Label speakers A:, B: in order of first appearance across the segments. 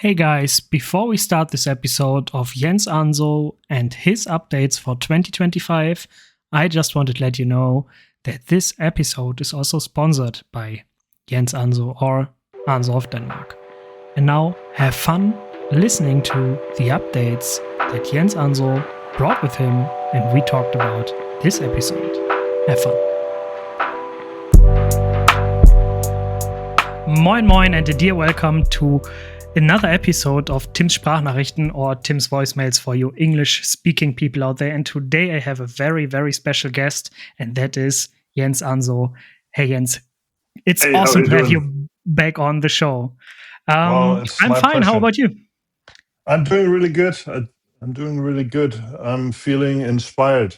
A: Hey guys, before we start this episode of Jens Anso and his updates for 2025, I just wanted to let you know that this episode is also sponsored by Jens Anso or Anso of Denmark. And now have fun listening to the updates that Jens Anso brought with him and we talked about this episode. Have fun. Moin moin and a dear welcome to another episode of Tim's Sprachnachrichten or Tim's voicemails for you English-speaking people out there. And today I have a very, very special guest, and that is Jens Anso. Hey, Jens. It's awesome to have you back on the show. I'm fine.
B: Pleasure.
A: How about you?
B: I'm doing really good. I'm feeling inspired.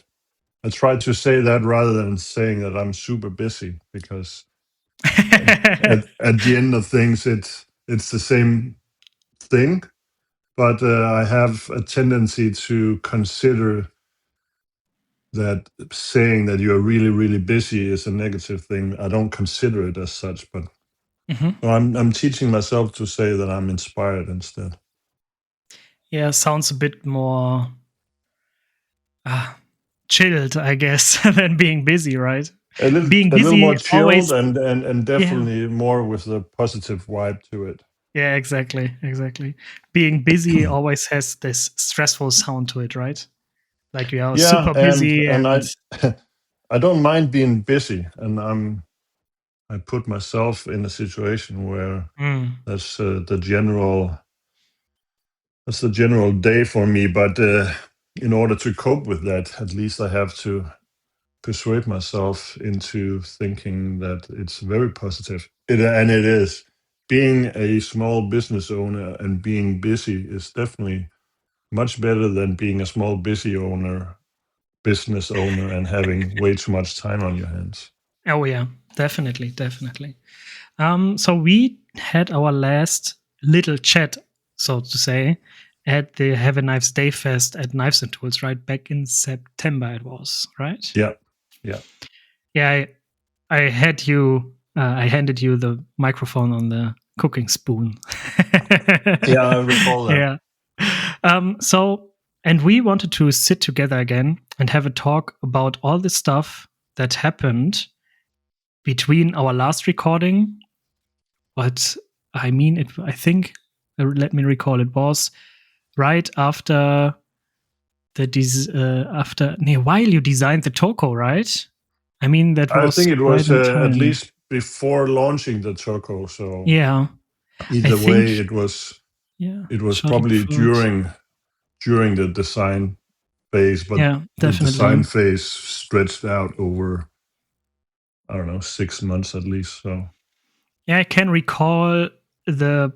B: I try to say that rather than saying that I'm super busy, because at the end of things, it's the same thing. But I have a tendency to consider that saying that you're really, really busy is a negative thing. I don't consider it as such, but I'm teaching myself to say that I'm inspired instead.
A: Yeah, sounds a bit more chilled, I guess, than being busy, right?
B: Being busy, a little more chilled always, and definitely more with a positive vibe to it.
A: Yeah, exactly. Being busy always has this stressful sound to it, right? Like we are super busy,
B: and I don't mind being busy, and I put myself in a situation where that's the general day for me. But in order to cope with that, at least I have to persuade myself into thinking that it's very positive. And it is. Being a small business owner and being busy is definitely much better than being a small business owner and having way too much time on your hands.
A: Oh yeah, definitely. So we had our last little chat, so to say, at the Have a Knives Day Fest at Knives and Tools, right? Back in September it was, right?
B: Yeah.
A: I had you. I handed you the microphone on the cooking spoon.
B: Yeah, I recall that.
A: Yeah. And we wanted to sit together again and have a talk about all the stuff that happened between our last recording. But I mean, I think, let me recall, it was right after while you designed the TOKO, right? I mean, that was.
B: I think it was at least before launching the TOKO. So
A: yeah,
B: either way, it was. Yeah, it was probably during the design phase, but the design phase stretched out over, I don't know, 6 months at least. So
A: yeah, I can recall the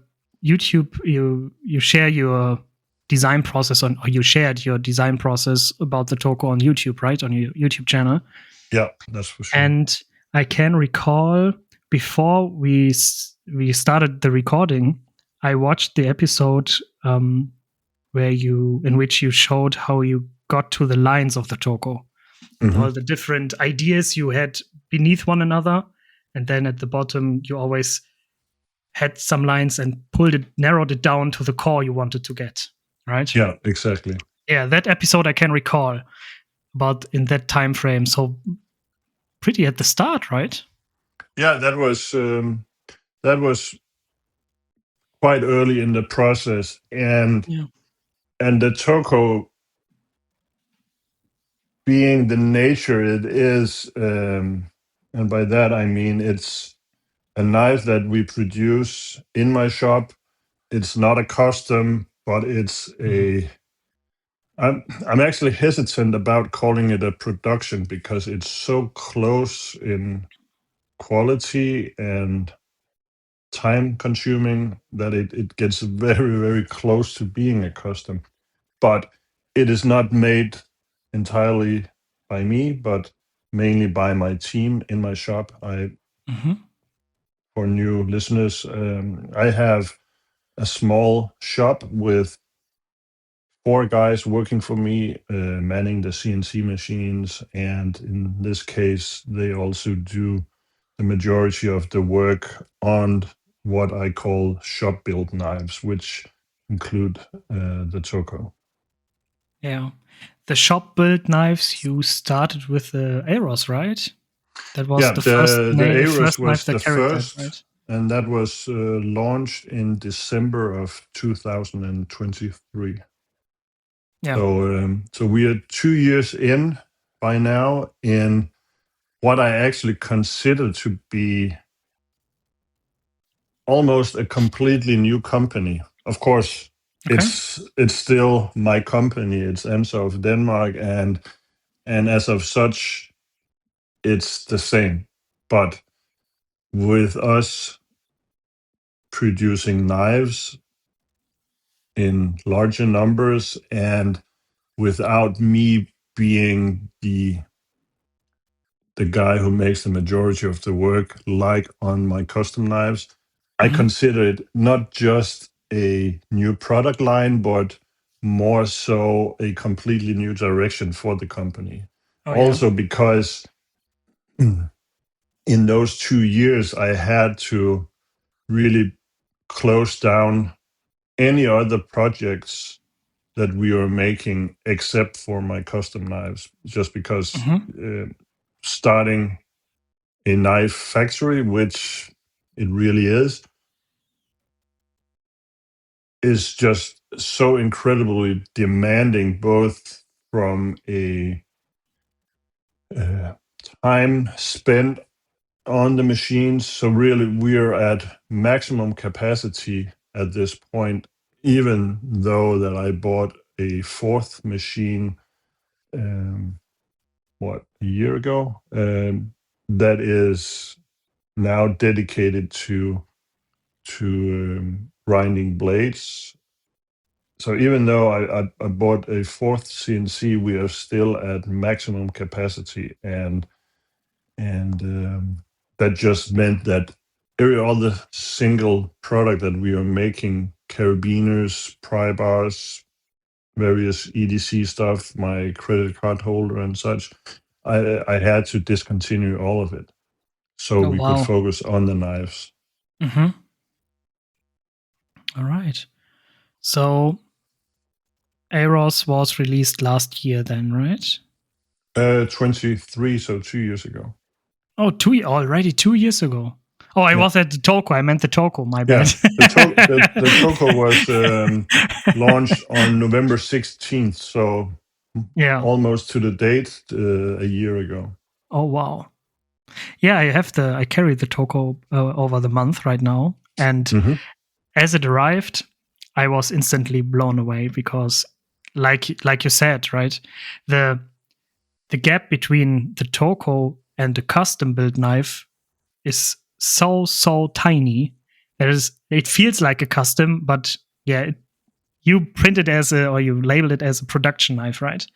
A: YouTube. You share your design process or you shared your design process about the TOKO on YouTube, right? On your YouTube channel.
B: Yeah, that's for sure.
A: And I can recall before we started the recording, I watched the episode in which you showed how you got to the lines of the TOKO, all the different ideas you had beneath one another, and then at the bottom you always had some lines and narrowed it down to the core you wanted to get, right?
B: Yeah, exactly.
A: Yeah, that episode I can recall about in that time frame. So pretty at the start, right?
B: Yeah, that was quite early in the process, and the TOKO, being the nature it is, and by that I mean it's a knife that we produce in my shop. It's not a custom, but it's I'm actually hesitant about calling it a production because it's so close in quality and time consuming that it gets very, very close to being a custom. But it is not made entirely by me, but mainly by my team in my shop. For new listeners, I have a small shop with 4 guys working for me, manning the CNC machines, and in this case, they also do the majority of the work on what I call shop-built knives, which include the TOKO.
A: Yeah. The shop built knives, you started with the Aros, right? That was the
B: Aros
A: first knife
B: was
A: that
B: the
A: carried that,
B: first,
A: right?
B: and that was launched in December of 2023.
A: Yeah.
B: So we are 2 years in by now in what I actually consider to be almost a completely new company. Of course,
A: Okay.
B: it's still my company. It's Anso of Denmark, and as of such, it's the same. But with us producing knives in larger numbers and without me being the guy who makes the majority of the work, like on my custom knives, I
A: Mm-hmm.
B: consider it not just a new product line, but more so a completely new direction for the company.
A: Oh, yeah.
B: Also, because in those 2 years, I had to really close down any other projects that we were making except for my custom knives, just because
A: Mm-hmm.
B: starting a knife factory, which it really is just so incredibly demanding, both from a uh, time spent on the machines. So really, we are at maximum capacity at this point, even though that I bought a fourth machine, a year ago, that is now dedicated to grinding blades. So even though I bought a fourth CNC, we are still at maximum capacity, and that just meant that every other single product that we are making, carabiners, pry bars, various EDC stuff, my credit card holder and such, I had to discontinue all of it so
A: Oh,
B: we could
A: wow.
B: focus on the knives.
A: Mm-hmm. All right. So Aros was released last year then, right?
B: 23, so 2 years ago.
A: Oh, already 2 years ago. Oh, I
B: Yeah.
A: was at the TOKO. I meant the TOKO. My bad.
B: Yeah, the TOKO was launched on November 16th, so
A: Yeah.
B: almost to the date a year ago.
A: Oh, wow. Yeah, I carry the TOKO over the month right now, and
B: Hmm.
A: as it arrived, I was instantly blown away because, like you said, right, the the gap between the TOKO and the custom built knife is so tiny. It feels like a custom, but yeah, you print it or you label it as a production knife, right?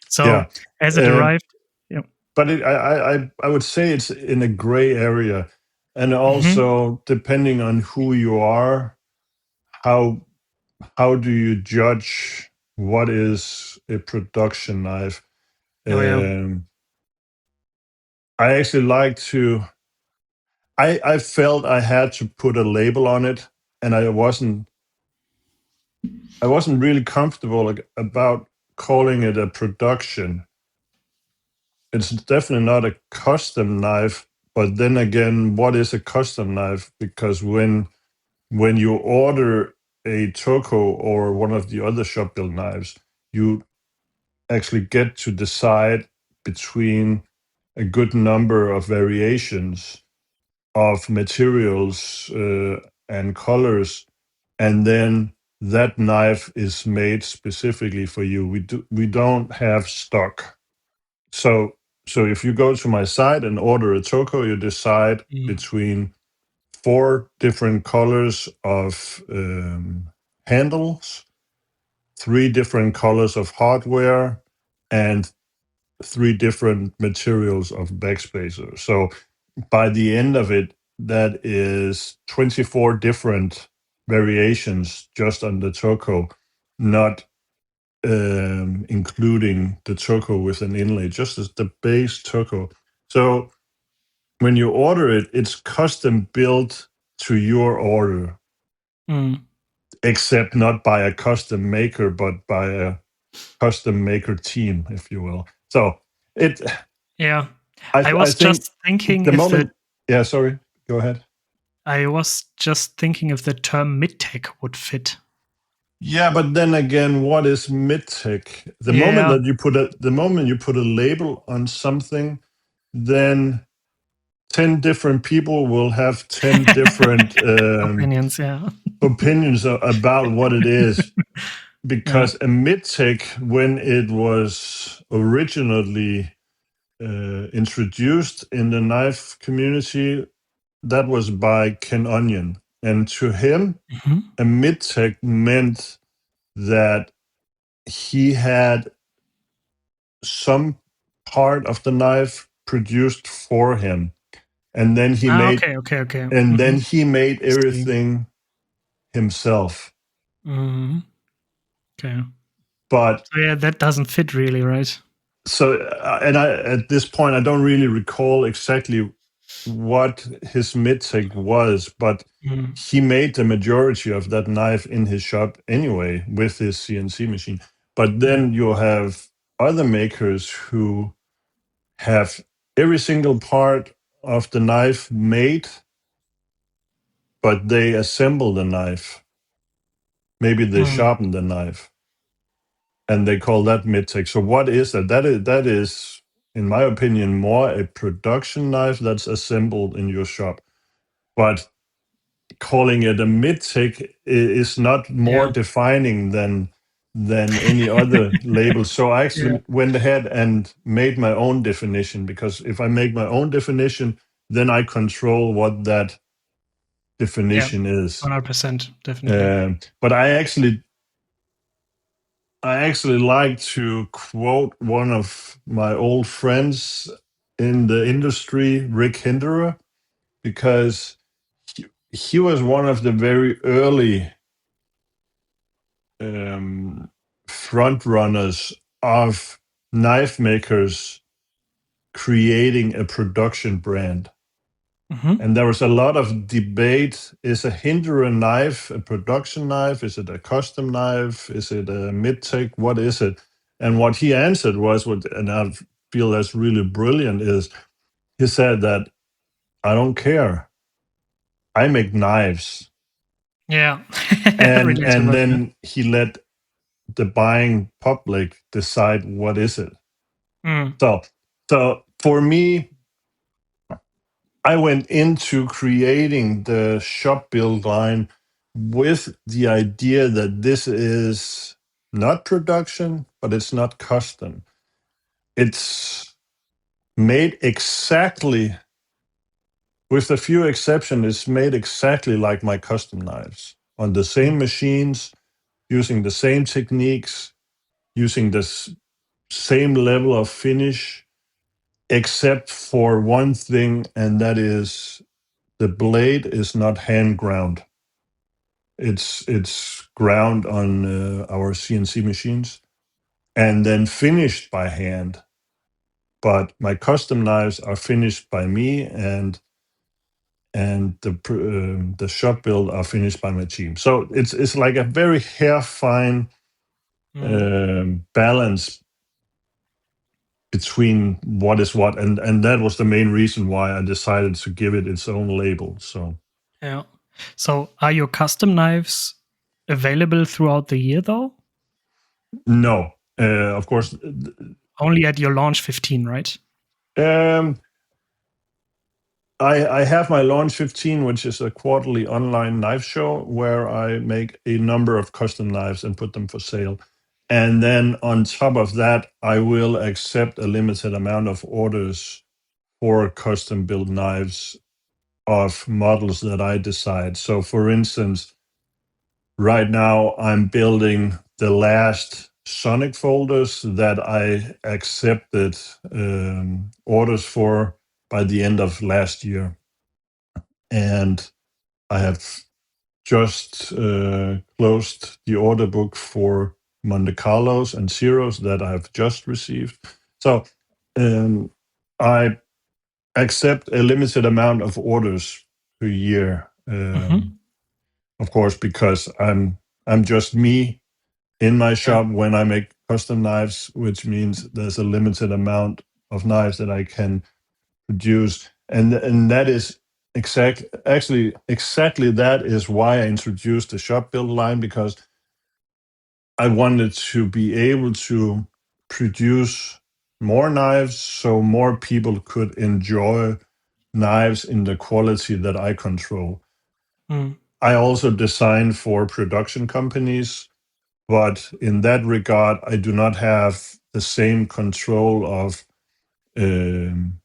A: So
B: Yeah,
A: as it
B: um,
A: arrived, yeah.
B: but I would say it's in a gray area, and
A: Mm-hmm.
B: also depending on who you are, how how do you judge what is a production knife?
A: Oh, yeah.
B: Um, I actually like to. I felt I had to put a label on it, and I wasn't really comfortable about calling it a production. It's definitely not a custom knife, but then again, what is a custom knife? Because when you order a TOKO or one of the other shop built knives, you actually get to decide between a good number of variations of materials and colors, and then that knife is made specifically for you. We don't have stock. So if you go to my site and order a TOKO, you decide
A: Mm.
B: between four different colors of handles, three different colors of hardware, and three different materials of backspacer. So by the end of it, that is 24 different variations just on the TOKO, not including the TOKO with an inlay, just as the base TOKO. So when you order it, it's custom built to your order.
A: Mm.
B: except not by a custom maker, but by a custom maker team, if you will. So it.
A: Yeah.
B: I
A: I was
B: think
A: just thinking
B: the
A: if the
B: moment. Yeah, sorry. Go ahead.
A: I was just thinking if the term mid-tech would fit.
B: Yeah, but then again, what is mid-tech?
A: Yeah.
B: The moment you put a label on something, then 10 different people will have 10 different
A: Opinions, yeah.
B: opinions about what it is.
A: Yeah.
B: Because a mid-tech, when it was originally introduced in the knife community, that was by Ken Onion. And to him,
A: Mhm.
B: a mid-tech meant that he had some part of the knife produced for him, and then he made
A: Okay.
B: and then
A: Mhm.
B: he made
A: See.
B: everything himself.
A: Mhm. Okay.
B: But
A: So yeah, that doesn't fit really, right?
B: so and I at this point I don't really recall exactly what his mid-tech was, but
A: Mm.
B: he made the majority of that knife in his shop anyway with his CNC machine. But
A: Yeah.
B: then you have other makers who have every single part of the knife made, but they assemble the knife. Maybe they
A: Mm.
B: sharpen the knife, and they call that mid-tech. So what is that? That is, in my opinion, more a production knife that's assembled in your shop. But calling it a mid-tech is not more
A: Yeah.
B: defining than any other label. So I
A: Yeah.
B: actually went ahead and made my own definition, because if I make my own definition, then I control what that
A: Yeah.
B: definition is.
A: 100%, definitely.
B: But I actually like to quote one of my old friends in the industry, Rick Hinderer, because he was one of the very early front runners of knife makers creating a production brand.
A: Mhm.
B: And there was a lot of debate. Is a Hinderer knife a production knife? Is it a custom knife? Is it a mid-tech? What is it? And what he answered was, and I feel that's really brilliant, is he said that I don't care. I make knives.
A: Yeah.
B: And
A: Relatable, yeah.
B: then he let the buying public decide what is it.
A: Mm.
B: So for me, I went into creating the shop build line with the idea that this is not production, but it's not custom. It's made exactly, with a few exceptions, it's made exactly like my custom knives on the
A: Mm.
B: same machines, using the same techniques, using the same level of finish, except for one thing, and that is the blade is not hand ground. It's ground on our CNC machines and then finished by hand. But my custom knives are finished by me, and the shop build are finished by my team. So it's like a very hair fine
A: Mm.
B: balance between what is what, and that was the main reason why I decided to give it its own label. So
A: Yeah. So are your custom knives available throughout the year though?
B: no, of course.
A: Only at your launch 15, right?
B: Um, I have my Launch 15, which is a quarterly online knife show where I make a number of custom knives and put them for sale. And then on top of that, I will accept a limited amount of orders for custom built knives of models that I decide. So, for instance, right now I'm building the last Sonic folders that I accepted orders for by the end of last year. And I have just closed the order book for Monte Carlos and Zeros that I have just received. So I accept a limited amount of orders per year,
A: Mhm.
B: of course, because I'm I'm just me in my shop when I make custom knives, which means there's a limited amount of knives that I can produce, and that is exactly that is why I introduced the shop build line, because I wanted to be able to produce more knives so more people could enjoy knives in the quality that I control.
A: Mm.
B: I also design for production companies, but in that regard, I do not have the same control um,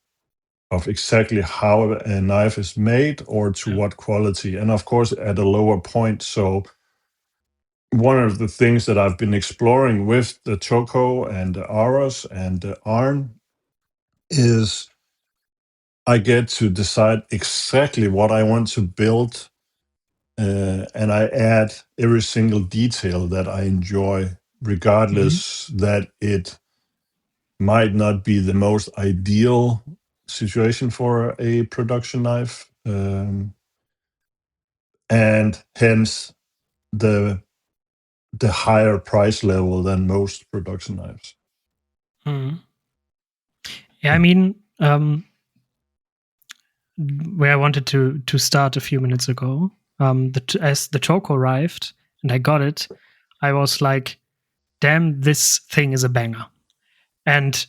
B: of exactly how a knife is made or to what quality, and of course at a lower point. So one of the things that I've been exploring with the TOKO and the Aros and the ARN is I get to decide exactly what I want to build, and I add every single detail that I enjoy,
A: Mhm.
B: regardless that it might not be the most ideal situation for a production knife, and hence the higher price level than most production knives.
A: Mhm. Yeah, I mean, where I wanted to start a few minutes ago, as the TOKO arrived and I got it, I was like, "Damn, this thing is a banger!" And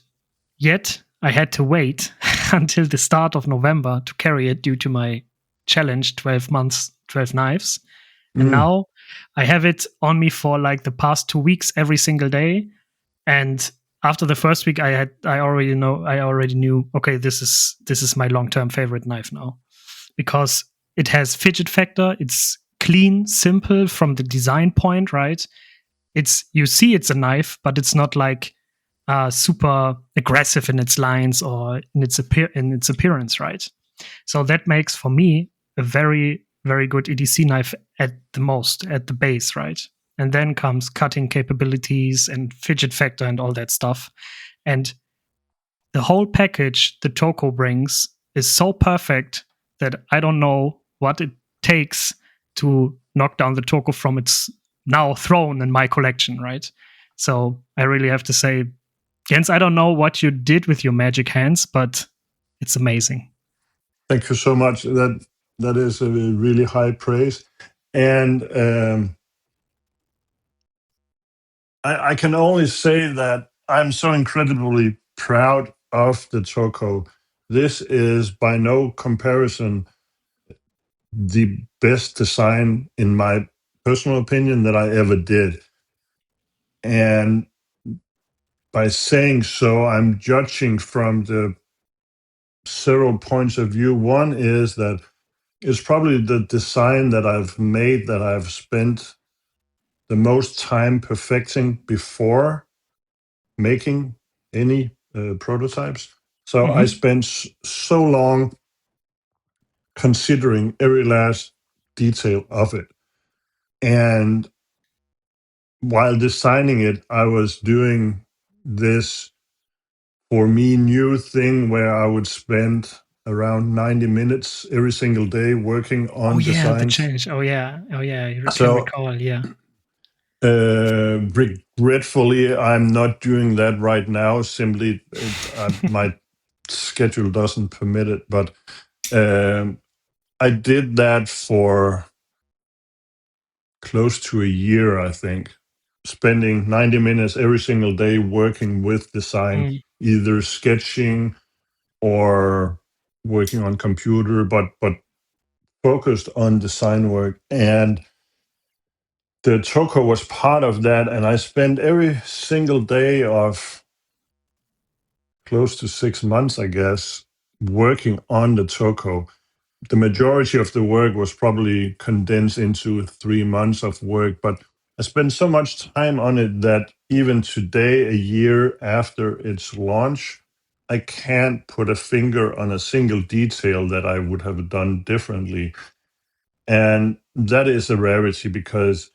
A: yet, I had to wait until the start of November to carry it due to my challenge 12 months, 12 knives. And
B: Mm.
A: now I have it on me for like the past 2 weeks every single day. And after the first week, I already knew, okay, this is my long-term favorite knife now, because it has fidget factor. It's clean, simple from the design point, right? You see it's a knife, but it's not like super aggressive in its lines or in its appearance, right? So that makes for me a very very good EDC knife at the base, right? And then comes cutting capabilities and fidget factor and all that stuff. And the whole package the TOKO brings is so perfect that I don't know what it takes to knock down the TOKO from its now throne in my collection, right? So I really have to say, Jens, I don't know what you did with your magic hands, but it's amazing.
B: Thank you so much. That is a really high praise, and I can only say that I'm so incredibly proud of the TOKO. This is by no comparison the best design, in my personal opinion, that I ever did. And by saying so, I'm judging from the several points of view. One is that it's probably the design that I've made that I've spent the most time perfecting before making any prototypes. So I
A: Mm-hmm.
B: spent so long considering every last detail of it. And while designing it, I was doing this, for me, new thing where I would spend around 90 minutes every single day working
A: Oh
B: on
A: yeah, the
B: designs.
A: change. Oh yeah, I can
B: So
A: recall. Yeah.
B: regretfully, I'm not doing that right now. Simply, my schedule doesn't permit it. But um, I did that for close to a year, I think, spending 90 minutes every single day working with design,
A: Mm.
B: either sketching or working on computer, but focused on design work. And the TOKO was part of that. And I spent every single day of close to 6 months, I guess, working on the TOKO. The majority of the work was probably condensed into 3 months of work, but I spent so much time on it that even today, a year after its launch, I can't put a finger on a single detail that I would have done differently. And that is a rarity, because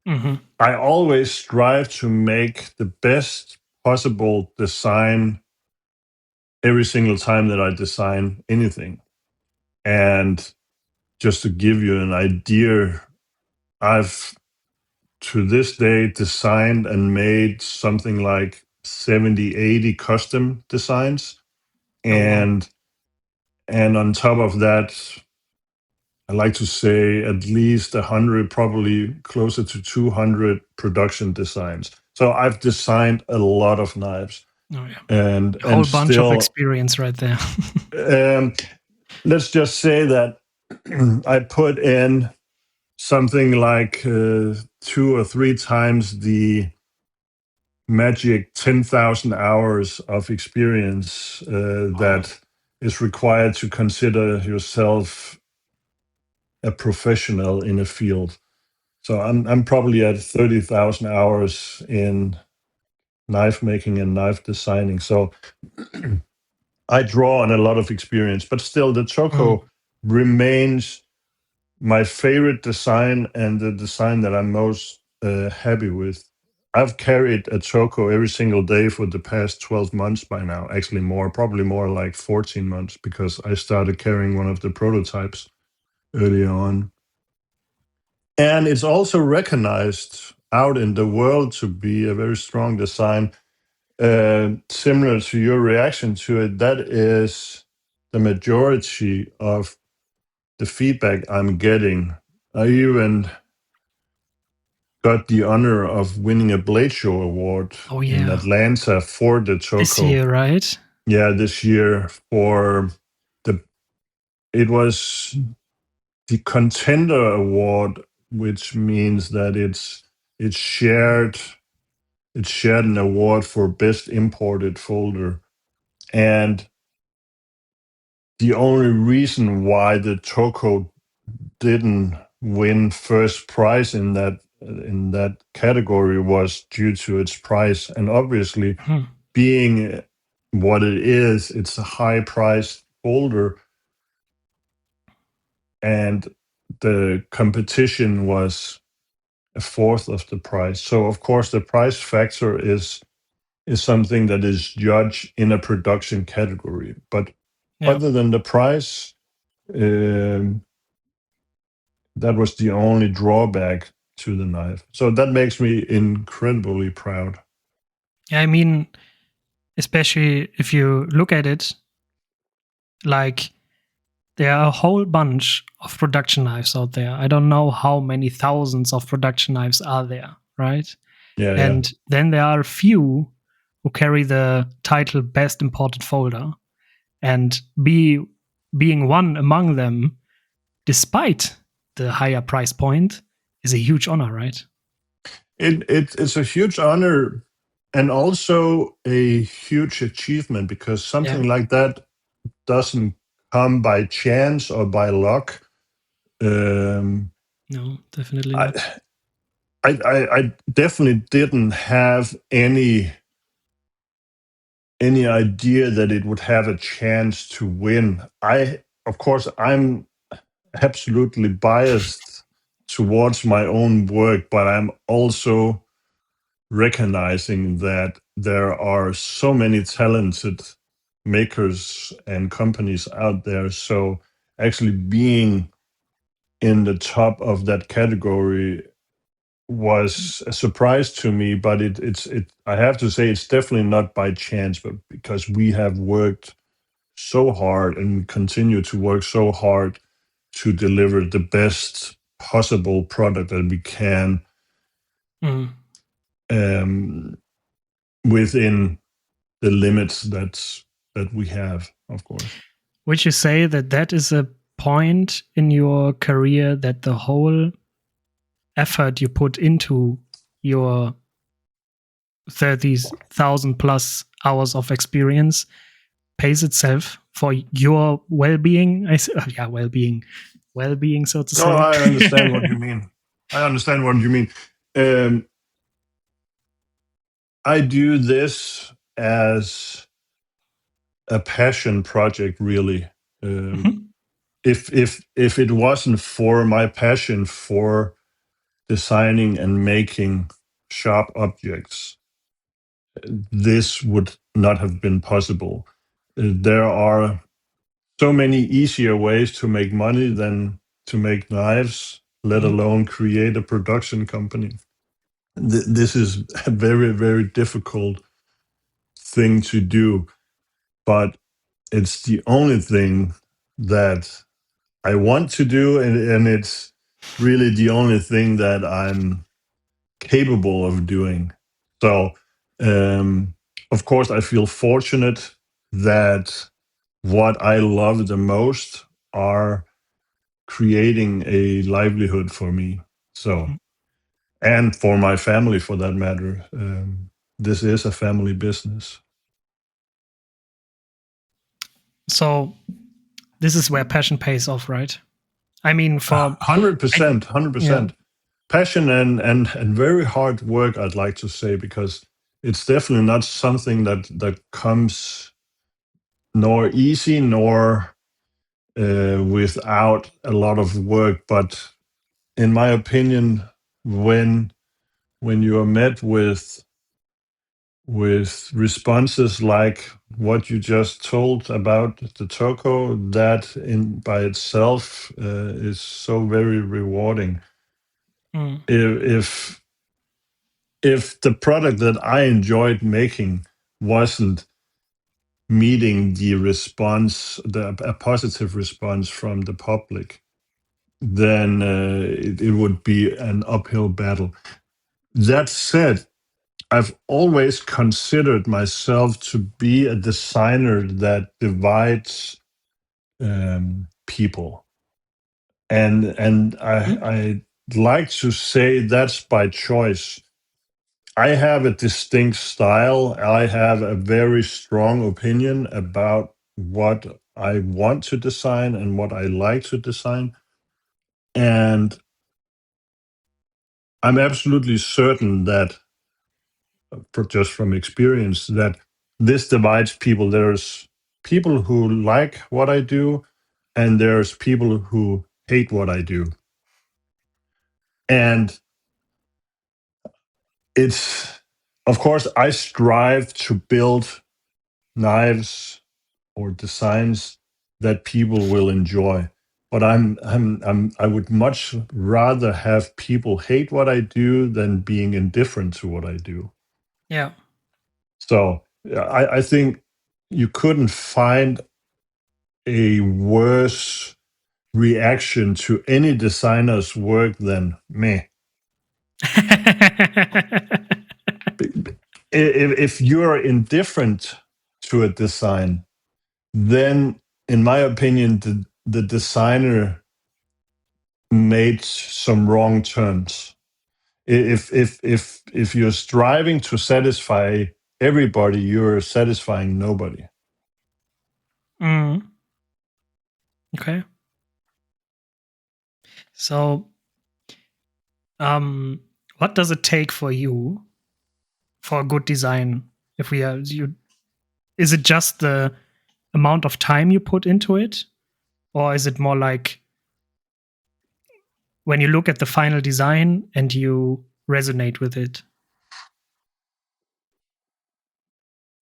A: Mm-hmm.
B: I always strive to make the best possible design every single time that I design anything. And just to give you an idea, I've to this day designed and made something like 70, 80 custom designs.
A: Oh wow.
B: And on top of that, I like to say at least 100, probably closer to 200 production designs. So I've designed a lot of knives,
A: Oh yeah.
B: and
A: A whole bunch of
B: still,
A: experience right there.
B: let's just say that I put in something like 2 or 3 times the magic 10,000 hours of experience
A: Wow.
B: that is required to consider yourself a professional in a field. So I'm probably at 30,000 hours in knife making and knife designing. So I draw on a lot of experience, but still the
A: Mm.
B: TOKO remains my favorite design and the design that I'm most happy with. I've carried a TOKO every single day for the past 12 months by now. Actually more, probably more like 14 months, because I started carrying one of the prototypes early on. And it's also recognized out in the world to be a very strong design. Similar to your reaction to it, that is the majority of the feedback I'm getting. I even got the honor of winning a Blade Show award
A: Oh
B: in
A: yeah.
B: Atlanta for the
A: This
B: TOKO.
A: year, right?
B: Yeah, this year for the it was the Contender Award, which means that it's shared an award for best imported folder. And the only reason why the TOKO didn't win first prize in that category was due to its price. And obviously,
A: Hmm.
B: being what it is, it's a high priced folder, and the competition was a fourth of the price. So of course the price factor is something that is judged in a production category. But
A: Yeah.
B: other than the price, um, that was the only drawback to the knife. So that makes me incredibly proud.
A: I mean, especially if you look at it, like there are a whole bunch of production knives out there. I don't know how many thousands of production knives are there, right?
B: Yeah, yeah.
A: And then there are a few who carry the title Best Imported Folder, and being one among them, despite the higher price point, is a huge honor, right?
B: It's a huge honor and also a huge achievement, because
A: Yeah.
B: something like that doesn't come by chance or by luck. Um,
A: No, definitely
B: I,
A: not.
B: I definitely didn't have any idea that it would have a chance to win. Of course, I'm absolutely biased towards my own work, but I'm also recognizing that there are so many talented makers and companies out there. So actually being in the top of that category was a surprise to me, but I have to say it's definitely not by chance, but because we have worked so hard and continue to work so hard to deliver the best possible product that we can,
A: Mm.
B: um, within the limits that we have, of course.
A: Would you say that that is a point in your career that the whole effort you put into your 30,000 plus hours of experience pays itself for your well-being? Yeah, well-being, so to
B: No,
A: say.
B: I understand what you mean. I understand what you mean. Um, I do this as a passion project, really. Um,
A: Mhm.
B: if it wasn't for my passion for designing and making sharp objects, this would not have been possible. There are so many easier ways to make money than to make knives, let
A: Mhm.
B: alone create a production company. this is a very, very difficult thing to do, but it's the only thing that I want to do, and it's really the only thing that I'm capable of doing. So, um, of course, I feel fortunate that what I love the most are creating a livelihood for me. So,
A: Mhm.
B: and for my family, for that matter. This is a family business.
A: So this is where passion pays off, right? I mean, for
B: 100%,
A: yeah,
B: 100%. Passion and very hard work, I'd like to say, because it's definitely not something that comes nor easy nor without a lot of work. But in my opinion, when you are met with responses like what you just told about the TOKO, that in by itself is so very rewarding.
A: mm,
B: If if the product that I enjoyed making wasn't meeting the response, a positive response from the public, then it would be an uphill battle. That said, I've always considered myself to be a designer that divides people, and
A: mm,
B: I like to say that's by choice. I have a distinct style. I have a very strong opinion about what I want to design and what I like to design. And I'm absolutely certain that, just from experience, that this divides people. There's people who like what I do, and there's people who hate what I do. And it's, of course, I strive to build knives or designs that people will enjoy. But I would much rather have people hate what I do than being indifferent to what I do.
A: yeah.
B: So yeah, I think you couldn't find a worse reaction to any designer's work than me. If you're indifferent to a design, then, in my opinion, the designer made some wrong turns. If you're striving to satisfy everybody, you're satisfying nobody.
A: Mm, okay. So, what does it take for you for a good design? If we are you, is it just the amount of time you put into it, or is it more like when you look at the final design and you resonate with it?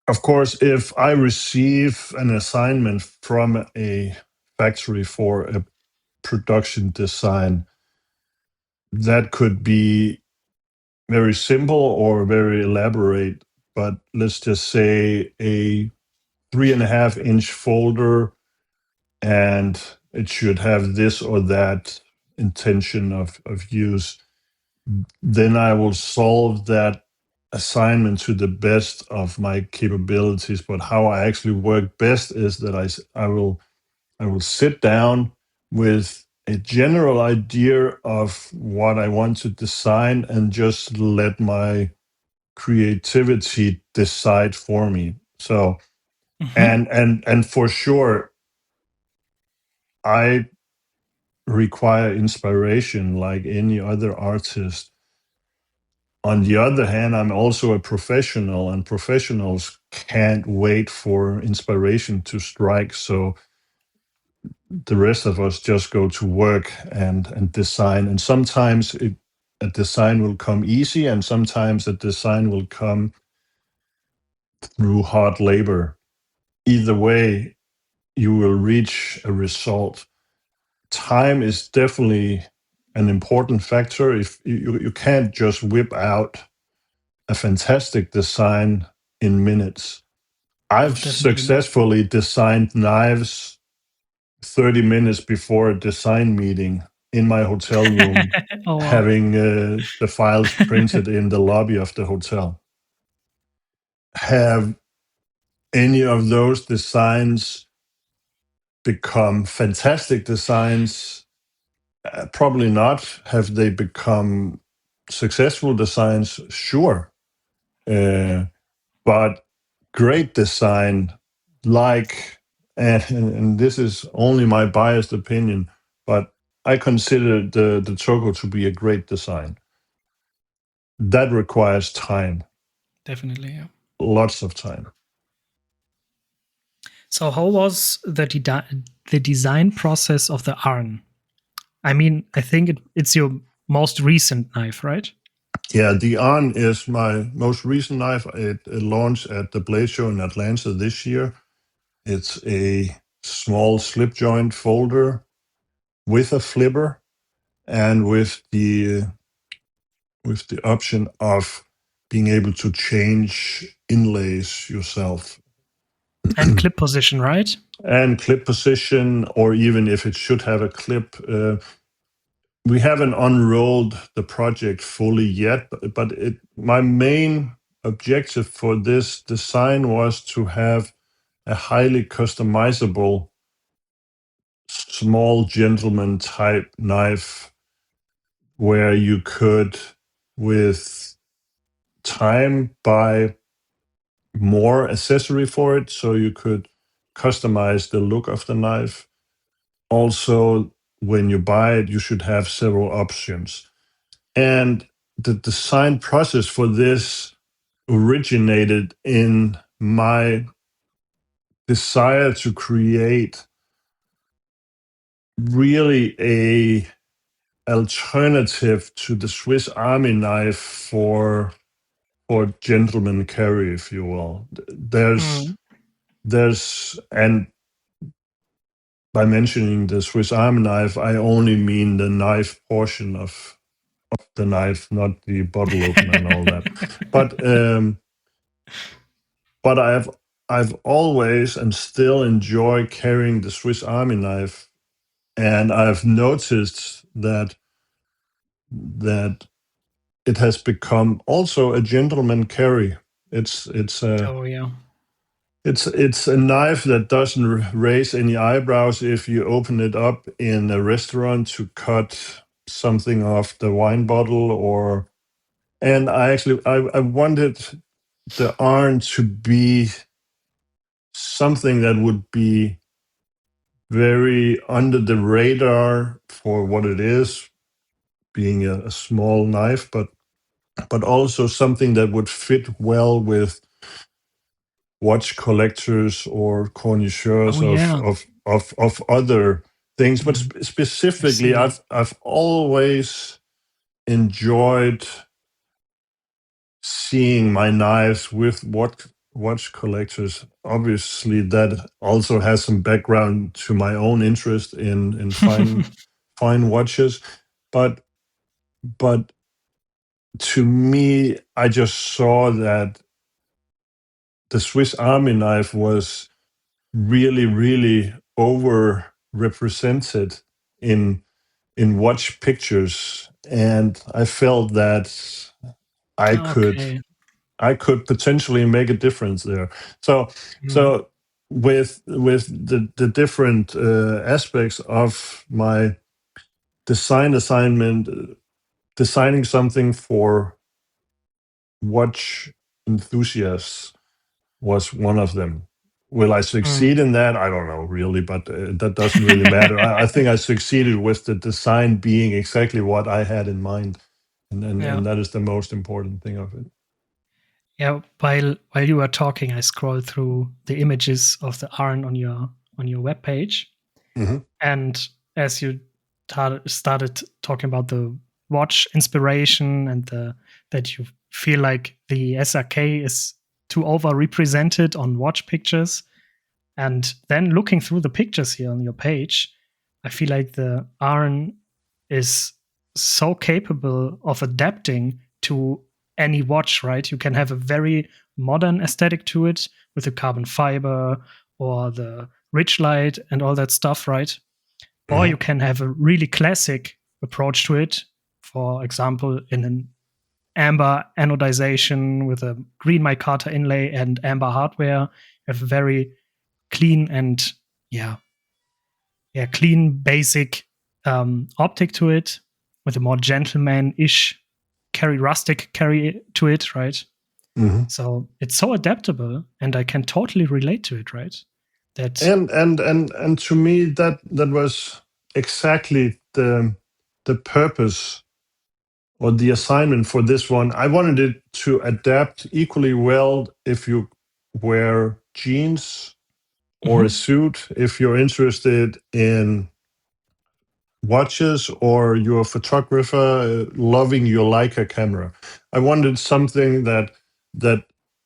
B: Of course, if I receive an assignment from a factory for a production design, that could be very simple or very elaborate. But let's just say a 3.5 inch folder, and it should have this or that intention of use. Then I will solve that assignment to the best of my capabilities. But how I actually work best is that I will sit down with a general idea of what I want to design and just let my creativity decide for me. So,
A: Mhm.
B: and for sure, I require inspiration like any other artist. On the other hand, I'm also a professional, and professionals can't wait for inspiration to strike. So the rest of us just go to work and design. And sometimes a design will come easy, and sometimes a design will come through hard labor. Either way, you will reach a result. Time is definitely an important factor. If you can't just whip out a fantastic design in minutes. I've
A: Definitely not.
B: successfully designed knives 30 minutes before a design meeting in my hotel room,
A: Oh, wow.
B: having the files printed in the lobby of the hotel. Have any of those designs become fantastic designs? Probably not. Have they become successful designs? Sure. But great design, like, and this is only my biased opinion, but I consider the TOKO to be a great design. That requires time,
A: Definitely, yeah.
B: lots of time.
A: So how was the design process of the Arn? I mean, I think it's your most recent knife, right?
B: Yeah, the Arn is my most recent knife. It launched at the Blade Show in Atlanta this year. It's a small slip joint folder with a flipper and with the option of being able to change inlays yourself.
A: And clip position, right?
B: And clip position, or even if it should have a clip. We haven't unrolled the project fully yet, but my main objective for this design was to have a highly customizable small gentleman type knife where you could, with time, buy more accessory for it, so you could customize the look of the knife. Also, when you buy it, you should have several options. And the design process for this originated in my desire to create really a alternative to the Swiss Army knife for gentleman carry, if you will. There's and by mentioning the Swiss Army knife, I only mean the knife portion of the knife, not the bottle opener and all that. But I've always and still enjoy carrying the Swiss Army knife, and I've noticed that it has become also a gentleman carry. It's a
A: Oh, yeah.
B: It's a knife that doesn't raise any eyebrows if you open it up in a restaurant to cut something off the wine bottle. Or and I wanted the Arn to be something that would be very under the radar for what it is, being a small knife, but also something that would fit well with watch collectors or connoisseurs
A: Oh, yeah.
B: of other things. But
A: I
B: specifically,
A: see.
B: I've always enjoyed seeing my knives with watch collectors. Obviously, that also has some background to my own interest in fine watches, but but to me, I just saw that the Swiss Army knife was really, really overrepresented in watch pictures, and I felt that I could
A: Okay.
B: I could potentially make a difference there. So
A: Mm.
B: so with the different aspects of my design assignment, designing something for watch enthusiasts was one of them. Will I succeed in that? I don't know really, but that doesn't really matter. I think I succeeded with the design being exactly what I had in mind,
A: Yeah.
B: and that is the most important thing of it.
A: Yeah. While you were talking, I scrolled through the images of the Arn on your webpage.
B: Mhm.
A: And as you started talking about the watch inspiration and that you feel like the SRK is too overrepresented on watch pictures, and then looking through the pictures here on your page, I feel like the Arn is so capable of adapting to any watch, right? You can have a very modern aesthetic to it with the carbon fiber or the rich light and all that stuff, right? Or you can have a really classic approach to it. For example, in an amber anodization with a green micarta inlay and amber hardware, you have a very clean and clean, basic optic to it with a more gentleman-ish rustic carry to it, right?
B: Mm-hmm.
A: So it's so adaptable, and I can totally relate to it, right? That
B: And to me, that was exactly the purpose or the assignment for this one. I wanted it to adapt equally well if you wear jeans or a suit, if you're interested in watches or you're a photographer loving your Leica camera. I wanted something that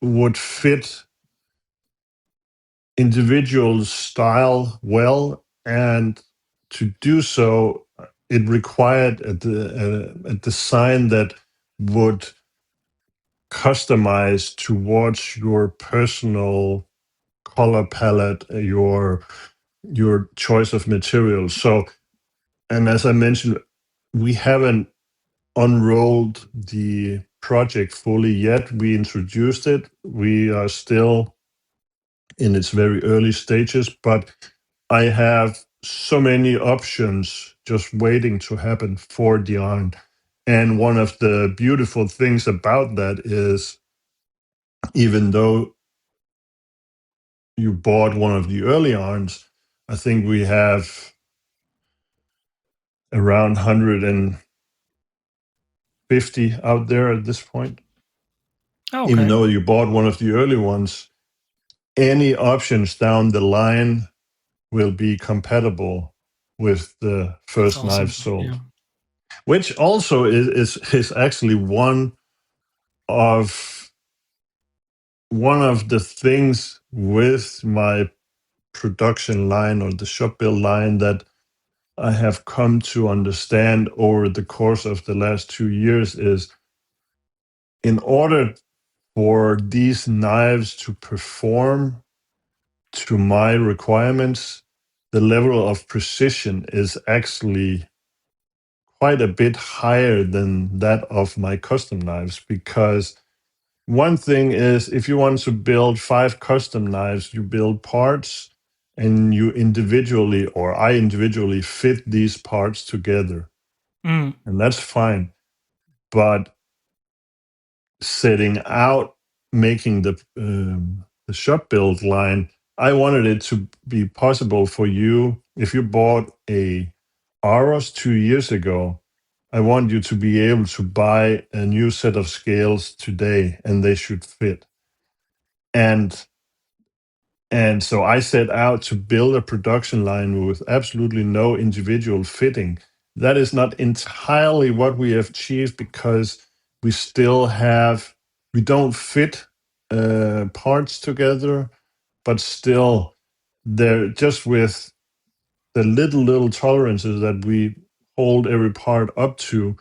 B: would fit individual's style well, and to do so, it required a design that would customize towards your personal color palette, your choice of materials. So, and as I mentioned, we haven't unrolled the project fully yet. We introduced it. We are still in its very early stages, but I have so many options just waiting to happen for the yarn. And one of the beautiful things about that is, even though you bought one of the early yarns, I think we have around 150 out there at this point.
A: okay.
B: Even though you bought one of the early ones, any options down the line will be compatible with the first
A: awesome.
B: knife sold. Which also is actually one of the things with my production line or the shop build line that I have come to understand over the course of the last 2 years is, in order for these knives to perform to my requirements, the level of precision is actually quite a bit higher than that of my custom knives. Because one thing is, if you want to build 5 custom knives, you build parts and you individually, or I individually, fit these parts together. And that's fine. But setting out making the shop build line, I wanted it to be possible for you. If you bought a Aros 2 years ago, I want you to be able to buy a new set of scales today, and they should fit. And so I set out to build a production line with absolutely no individual fitting. That is not entirely what we have achieved, because we don't fit parts together, but still, they're just with the little tolerances that we hold every part up to,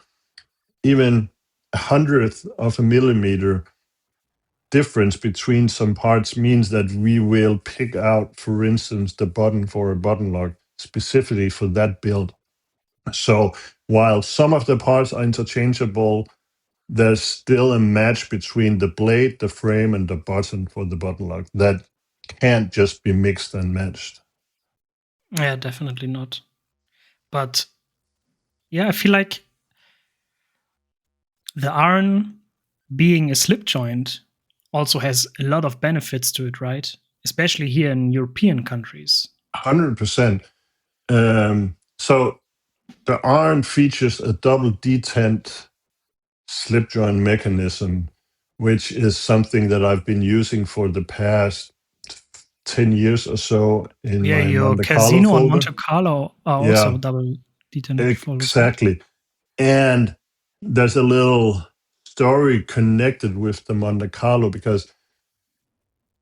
B: even a hundredth of a millimeter difference between some parts means that we will pick out, for instance, the button for a button lock specifically for that build. So while some of the parts are interchangeable, there's still a match between the blade, the frame, and the button for the button lock that can't just be mixed and matched.
A: Yeah, definitely not. But yeah, I feel like the iron being a slip joint also has a lot of benefits to it, right? Especially here in European countries.
B: 100%. So the iron features a double detent slip joint mechanism, which is something that I've been using for the past 10 years or so in my
A: Your
B: Monte Carlo
A: Casino and
B: folder.
A: Monte Carlo are
B: Yeah,
A: also double detent folders.
B: exactly. And there's a little story connected with the Monte Carlo, because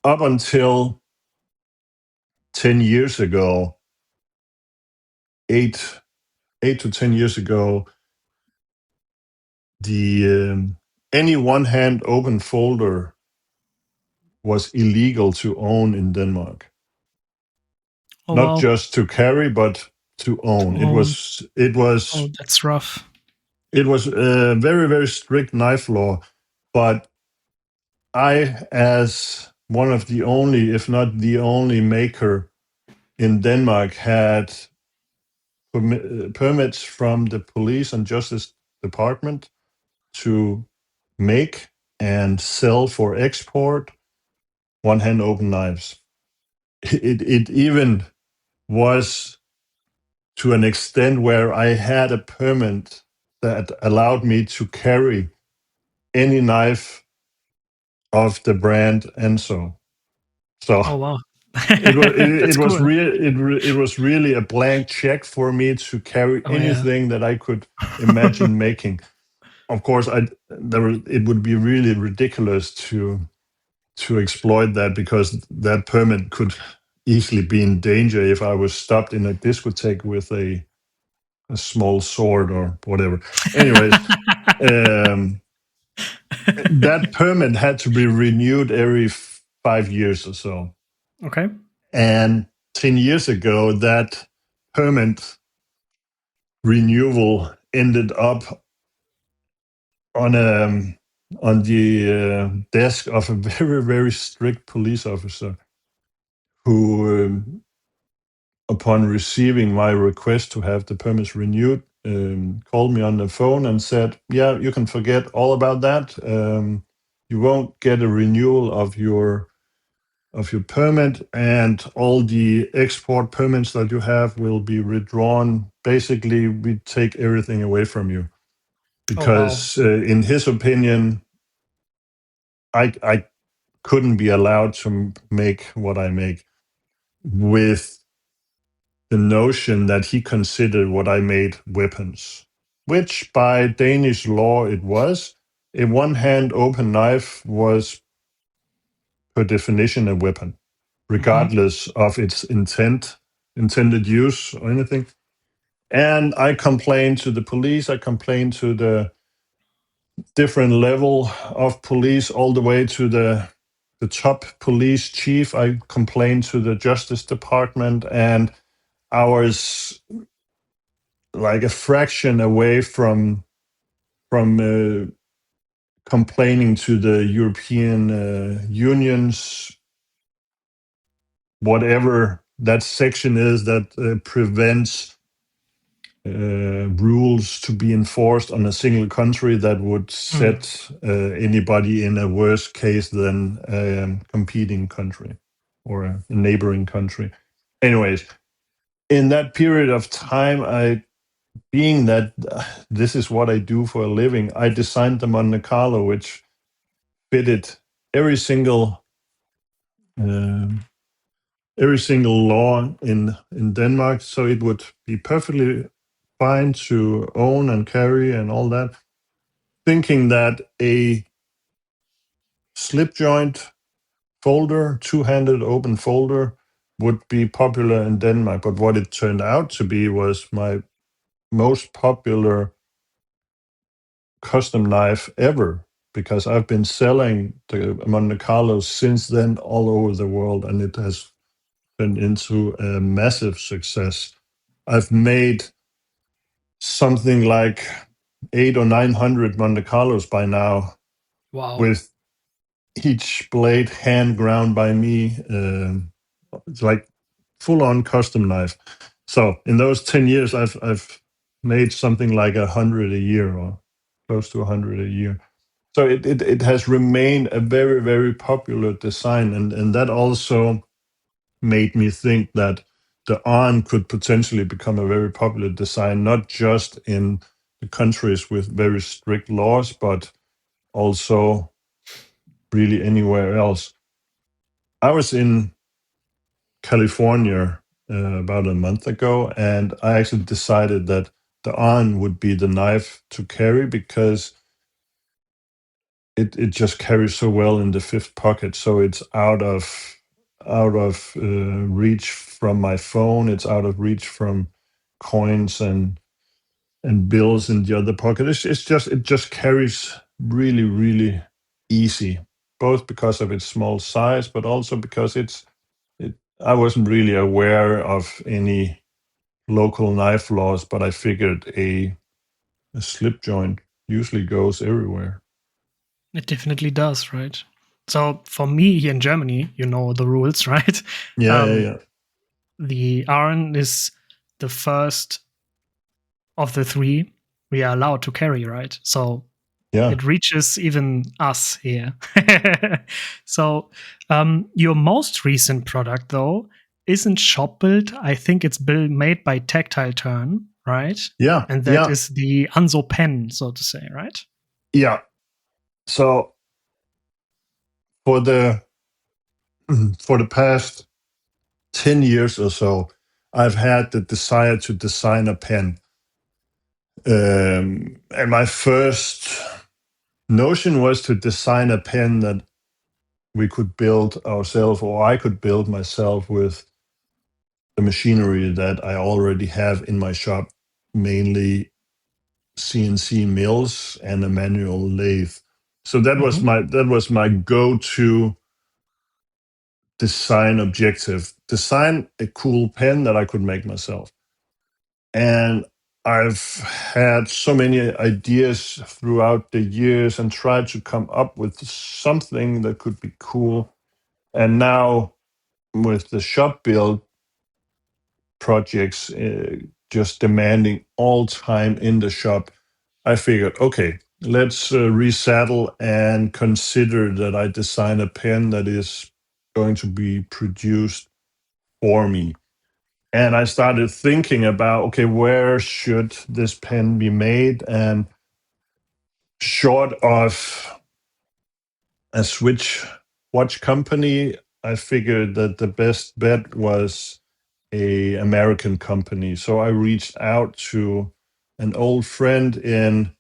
B: up until 10 years ago, eight to 10 years ago, any one-hand open folder was illegal to own in Denmark.
A: Oh
B: Not
A: wow.
B: just to carry, but to own.
A: To
B: It
A: own.
B: was it was
A: Oh, that's rough.
B: it was a very, very strict knife law. But I, as one of the only, if not the only maker in Denmark, had permits from the police and justice department to make and sell for export one-hand open knives. It even was to an extent where I had a permit that allowed me to carry any knife of the brand Anso. So
A: Oh wow.
B: it
A: That's
B: was
A: cool.
B: it was really a blank check for me to carry
A: Oh yeah.
B: anything that I could imagine making. Of course, it would be really ridiculous to exploit that, because that permit could easily be in danger if I was stopped in a discotheque with a small sword or whatever. Anyways, um, that permit had to be renewed every 5 years or so.
A: Okay.
B: And 10 years ago, that permit renewal ended up on on the desk of a very, very strict police officer who, upon receiving my request to have the permits renewed, called me on the phone and said, "Yeah, you can forget all about that. You won't get a renewal of your permit, and all the export permits that you have will be withdrawn. Basically, we take everything away from you."
A: Oh wow.
B: Because in his opinion, I couldn't be allowed to make what I make, with the notion that he considered what I made weapons, which by Danish law it was. A one-hand open knife was per definition a weapon,
A: Hmm.
B: regardless of its intended use or anything. And I complained to the police, I complained to the different level of police, all the way to the top police chief. I complained to the Justice Department, and I was like a fraction away from complaining to the European Union's, whatever that section is that prevents rules to be enforced on a single country that would
A: Mm.
B: set anybody in a worse case than a competing country or a neighboring country. Anyways, in that period of time, being that this is what I do for a living, I designed the Monte Carlo, which fitted every single um every single law in Denmark, so it would be perfectly fine to own and carry and all that. Thinking that a slip joint folder, two-handed open folder, would be popular in Denmark, but what it turned out to be was my most popular custom knife ever, because I've been selling the Monte Carlo since then all over the world, and it has turned into a massive success. I've made something like 800 or 900 Monte Carlos by now,
A: Wow.
B: with each blade hand ground by me. It's like full-on custom knife. So in those 10 years, I've made something like 100 a year, or close to 100 a year. So it has remained a very, very popular design, and that also made me think that the arm could potentially become a very popular design, not just in the countries with very strict laws, but also really anywhere else. I was in California about a month ago, and I actually decided that the arm would be the knife to carry, because it just carries so well in the fifth pocket. So it's out of reach from my phone. It's out of reach from coins and bills in the other pocket. It just carries really, really easy, both because of its small size, but also because I wasn't really aware of any local knife laws, but I figured a slip joint usually goes everywhere.
A: It definitely does, right? So for me here in Germany, you know the rules, right?
B: Yeah, yeah,
A: Um,
B: yeah.
A: the Arn is the first of the three we are allowed to carry, right? So
B: Yeah.
A: it reaches even us here. So your most recent product, though, isn't shop built. I think it's built made by Tactile Turn, right?
B: Yeah,
A: And that
B: yeah,
A: is the Anso Pen, so to say, right?
B: yeah. So for the for the past 10 years or so, I've had the desire to design a pen. And my first notion was to design a pen that we could build ourselves, or I could build myself with the machinery that I already have in my shop, mainly CNC mills and a manual lathe. So
A: Hmm.
B: that was my go-to design objective. Design a cool pen that I could make myself. And I've had so many ideas throughout the years and tried to come up with something that could be cool. And now with the shop build projects just demanding all time in the shop, I figured, okay, let's resaddle and consider that I design a pen that is going to be produced for me. And I started thinking about, okay, where should this pen be made? And short of a Switch watch company, I figured that the best bet was a American company. So I reached out to an old friend in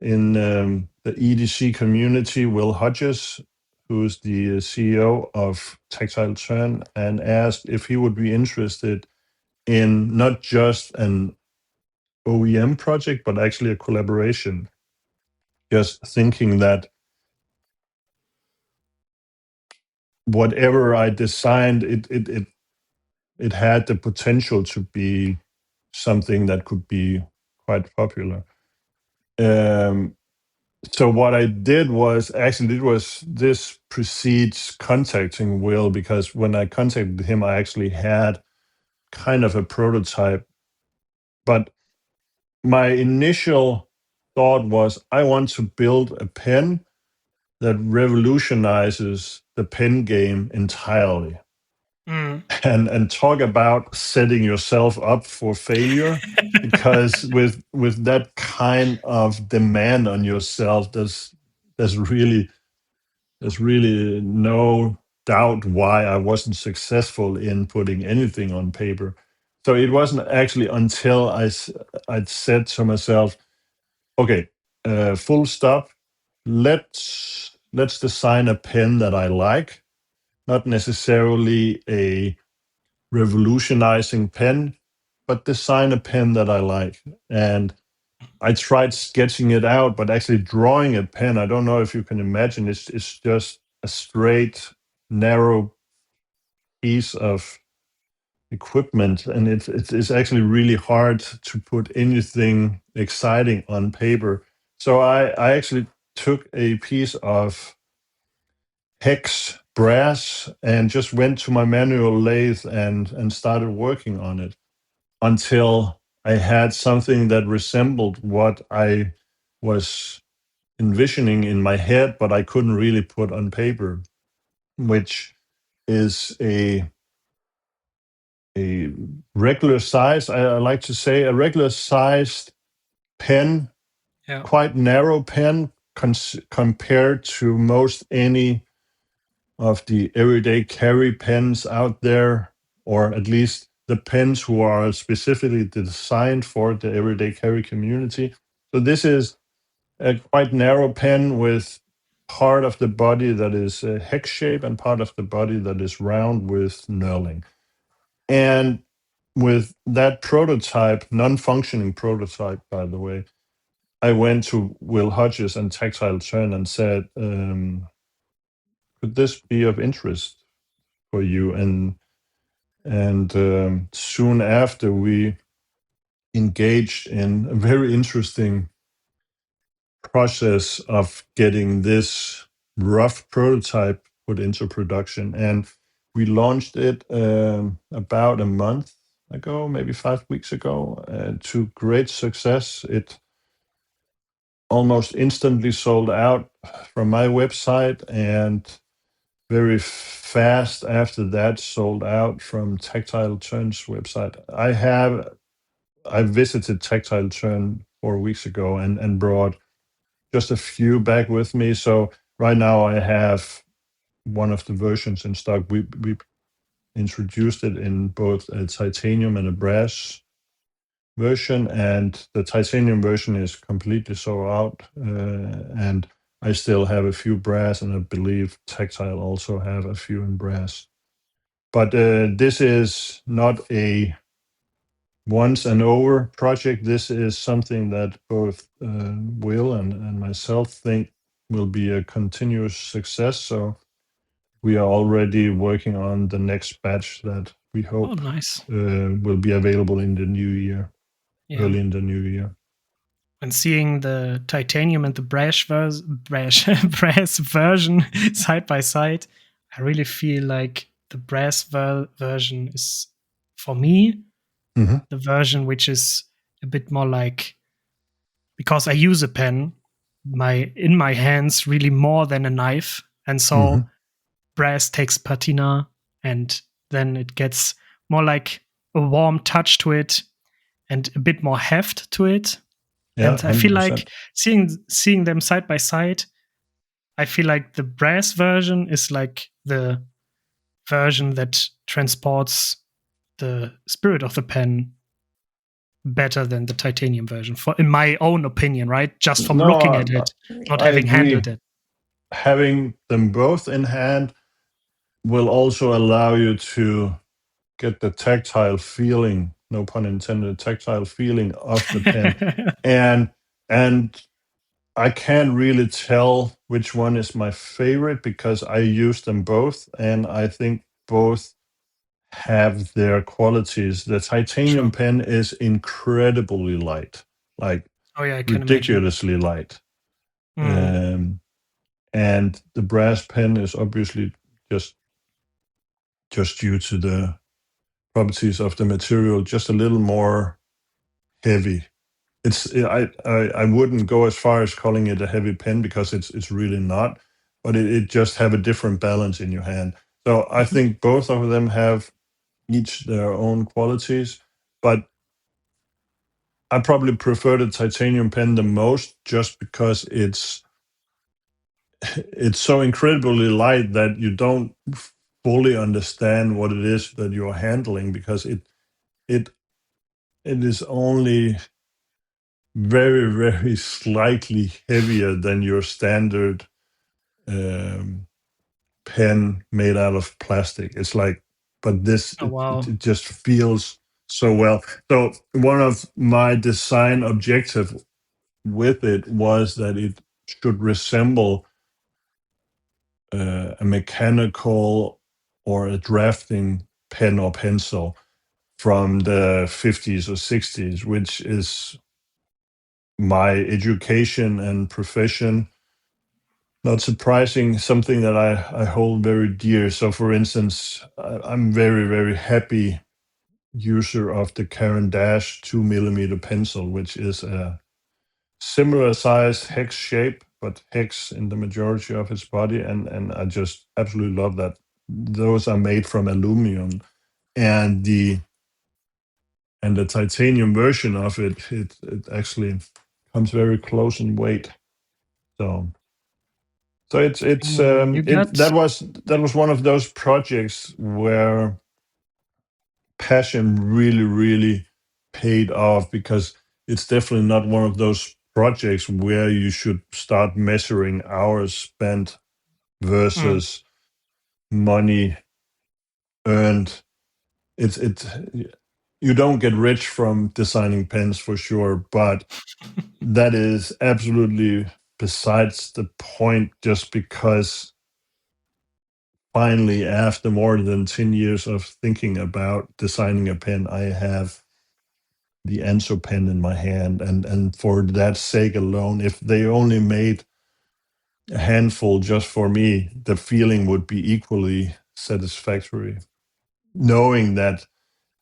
B: the EDC community, Will Hodges, who's the CEO of Tactile Turn, and asked if he would be interested in not just an OEM project, but actually a collaboration. Just thinking that whatever I designed, it had the potential to be something that could be quite popular. Um, so what I did was actually it was this precedes contacting Will, because when I contacted him, I actually had kind of a prototype. But my initial thought was I want to build a pen that revolutionizes the pen game entirely.
A: Mm.
B: And talk about setting yourself up for failure, because with that kind of demand on yourself, there's really there's really no doubt why I wasn't successful in putting anything on paper. So it wasn't actually until I'd said to myself, okay, full stop, let's design a pen that I like, not necessarily a revolutionizing pen, but design a pen that I like. And I tried sketching it out, but actually drawing a pen, I don't know if you can imagine, it's just a straight, narrow piece of equipment. And it's actually really hard to put anything exciting on paper. So I actually took a piece of hex brass and just went to my manual lathe and started working on it until I had something that resembled what I was envisioning in my head, but I couldn't really put on paper, which is a regular size. I like to say a regular sized pen,
A: Yeah.
B: quite narrow pen compared to most any of the everyday carry pens out there, or at least the pens who are specifically designed for the everyday carry community. So this is a quite narrow pen with part of the body that is a hex shape and part of the body that is round with knurling. And with that prototype, non-functioning prototype, by the way, I went to Will Hodges and Tactile Turn and said, "Could this be of interest for you?" And soon after, we engaged in a very interesting process of getting this rough prototype put into production, and we launched it about a month ago, maybe 5 weeks ago, to great success. It almost instantly sold out from my website, and very fast after that sold out from Tactile Turn's website. I visited Tactile Turn 4 weeks ago and brought just a few back with me. So right now I have one of the versions in stock. We introduced it in both a titanium and a brass version, and the titanium version is completely sold out. And I still have a few brass, and I believe Tactile also have a few in brass. But this is not a once and over project. This is something that both Will and myself think will be a continuous success. So we are already working on the next batch that we
A: Oh,
B: hope
A: nice.
B: will be available in the new year,
A: Yeah.
B: early in the new year.
A: And seeing the titanium and the brass version side by side, I really feel like the brass version is, for me,
B: Mhm.
A: the version which is a bit more like, because I use a pen, in my hands really more than a knife, and so
B: Mhm.
A: brass takes patina, and then it gets more like a warm touch to it and a bit more heft to it.
B: Yeah,
A: And I feel
B: 100%.
A: like seeing them side by side, I feel like the brass version is like the version that transports the spirit of the pen better than the titanium version, for in my own opinion, right? Just from
B: No,
A: looking at it, not
B: I
A: having
B: agree.
A: handled it.
B: Having them both in hand will also allow you to get the tactile feeling, no pun intended, tactile feeling of the pen. And and I can't really tell which one is my favorite because I use them both, and I think both have their qualities. The titanium
A: Sure.
B: pen is incredibly light, like
A: Oh yeah, I can imagine.
B: ridiculously light.
A: Mm.
B: Um, and the brass pen is obviously just just due to the properties of the material, just a little more heavy. I wouldn't go as far as calling it a heavy pen because it's really not, but it just have a different balance in your hand. So I
A: Mhm.
B: think both of them have each their own qualities, but I probably prefer the titanium pen the most just because it's so incredibly light that you don't fully understand what it is that you're handling because it it is only very, very slightly heavier than your standard um, pen made out of plastic. It's like, but this,
A: Oh
B: it
A: wow.
B: just feels so well. So one of my design objective with it was that it should resemble a mechanical or a drafting pen or pencil from the 50s or 60s, which is my education and profession. Not surprising, something that I hold very dear. So, for instance, I'm very, very happy user of the Caran Dash 2 millimeter pencil, which is a similar size hex shape, but hex in the majority of its body. And I just absolutely love that. Those are made from aluminum, and the titanium version of it actually comes very close in weight. So it's
A: You
B: it
A: got
B: that was one of those projects where passion really, really paid off, because it's definitely not one of those projects where you should start measuring hours spent
A: mm,
B: versus money earned. It's you don't get rich from designing pens for sure, but that is absolutely besides the point, just because finally, after more than 10 years of thinking about designing a pen, I have the Anso pen in my hand. And for that sake alone, if they only made a handful just for me, the feeling would be equally satisfactory. Knowing that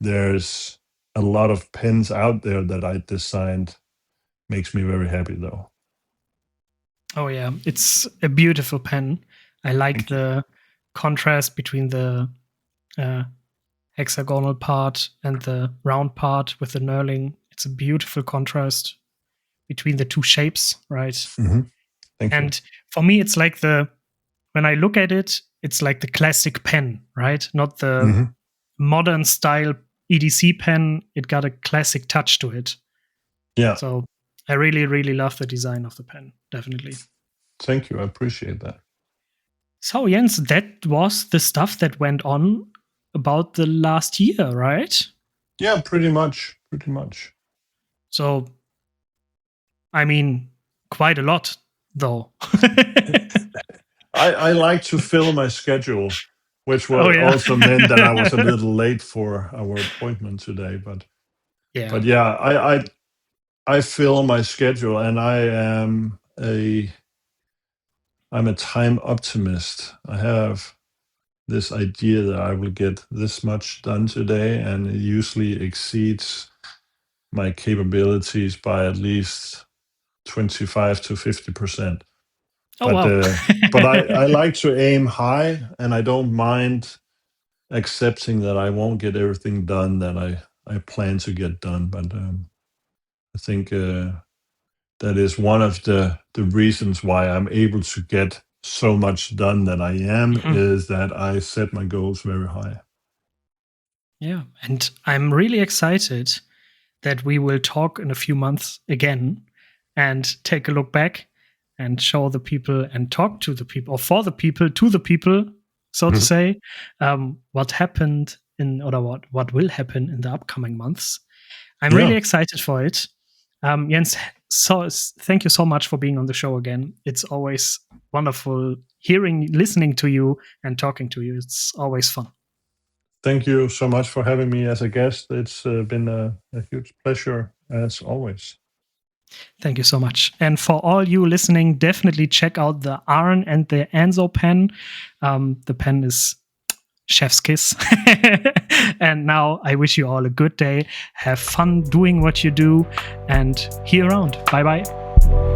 B: there's a lot of pens out there that I designed makes me very happy, though.
A: Oh yeah, it's a beautiful pen. I like the contrast between the hexagonal part and the round part with the knurling. It's a beautiful contrast between the two shapes, right?
B: Mm-hmm. Thank
A: and for me, it's like when I look at it, it's like the classic pen, right? Not the
B: Mm-hmm.
A: modern style EDC pen. It got a classic touch to it.
B: Yeah.
A: So I really, really love the design of the pen. Definitely.
B: Thank you. I appreciate that.
A: So Jens, that was the stuff that went on about the last year, right?
B: Yeah, pretty much. Pretty much.
A: So, I mean, quite a lot, though.
B: I like to fill my schedule, which
A: Oh, yeah.
B: also meant that I was a little late for our appointment today. But yeah, I fill my schedule, and I'm a time optimist. I have this idea that I will get this much done today, and it usually exceeds my capabilities by at least 25 to 50%.
A: Oh, wow.
B: But I like to aim high, and I don't mind accepting that I won't get everything done that I plan to get done. But I think that is one of the reasons why I'm able to get so much done that I am, is that I set my goals very high.
A: Yeah, and I'm really excited that we will talk in a few months again and take a look back and show the people and talk to the people, or for the people, to the people, so to say, what happened or what will happen in the upcoming months. I'm really excited for it. Jens, so thank you so much for being on the show again. It's always wonderful listening to you and talking to you. It's always fun.
B: Thank you so much for having me as a guest. It's been a huge pleasure, as always.
A: Thank you so much. And for all you listening, definitely check out the Arn and the Anso pen. The pen is chef's kiss. And now I wish you all a good day. Have fun doing what you do, and hear around. Bye bye.